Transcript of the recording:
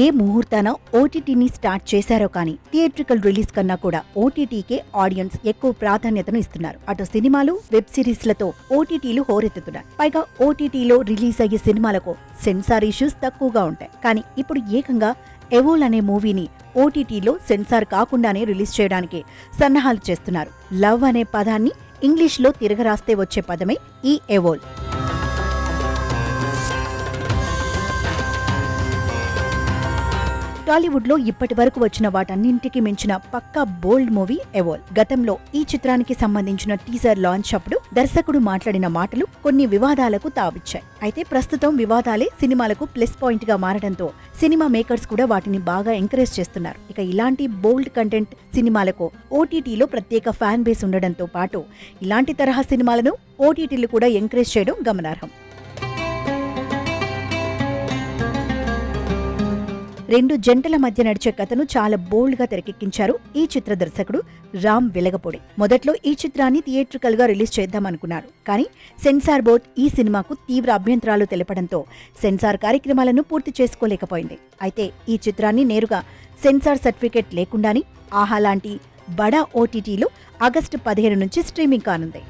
ఏ ముహూర్తాన ఓటీటీని start చేశారో కానీ theatrical release కన్నా కూడా ఓటీటీకే ఆడియన్స్ ఎక్కువ ప్రాధాన్యతను ఇస్తున్నారు. అటు సినిమాలు, వెబ్ సిరీస్లతో ఓటీటీలు హోరెత్తుతున్నారు. పైగా ఓటీటీలో రిలీజ్ అయ్యే సినిమాలకు సెన్సార్ ఇష్యూస్ తక్కువగా ఉంటాయి. కానీ ఇప్పుడు ఏకంగా ఎవోల్ అనే మూవీని ఓటీటీలో సెన్సార్ కాకుండానే రిలీజ్ చేయడానికి సన్నాహాలు చేస్తున్నారు. లవ్ అనే పదాన్ని ఇంగ్లీష్లో తిరగరాస్తే వచ్చే పదమే ఈ ఎవోల్. టాలీవుడ్ లో ఇప్పటి వరకు వచ్చిన వాటన్నింటికి మించిన పక్కా బోల్డ్ మూవీ ఎవోల్. గతంలో ఈ చిత్రానికి సంబంధించిన టీజర్ లాంచ్ అప్పుడు దర్శకుడు మాట్లాడిన మాటలు కొన్ని వివాదాలకు తావిచ్చాయి. అయితే ప్రస్తుతం వివాదాలే సినిమాలకు ప్లస్ పాయింట్ గా మారడంతో సినిమా మేకర్స్ కూడా వాటిని బాగా ఎంకరేజ్ చేస్తున్నారు. ఇక ఇలాంటి బోల్డ్ కంటెంట్ సినిమాలకు ఓటీటీలో ప్రత్యేక ఫ్యాన్ బేస్ ఉండడంతో పాటు ఇలాంటి తరహా సినిమాలను ఓటీటీలు కూడా ఎంకరేజ్ చేయడం గమనార్హం. రెండు జంటల మధ్య నడిచే కథను చాలా బోల్డ్ గా తెరకెక్కించారు ఈ చిత్ర దర్శకుడు రామ్ వెలగపూడి. మొదట్లో ఈ చిత్రాన్ని థియేట్రికల్ గా రిలీజ్ చేద్దామనుకున్నారు. కానీ సెన్సార్ బోర్డ్ ఈ సినిమాకు తీవ్ర అభ్యంతరాలు తెలపడంతో సెన్సార్ కార్యక్రమాలను పూర్తి చేసుకోలేకపోయింది. అయితే ఈ చిత్రాన్ని నేరుగా సెన్సార్ సర్టిఫికేట్ లేకుండానే ఆహా లాంటి బడా ఓటీటీలో ఆగస్టు 15 నుంచి స్ట్రీమింగ్ కానుంది.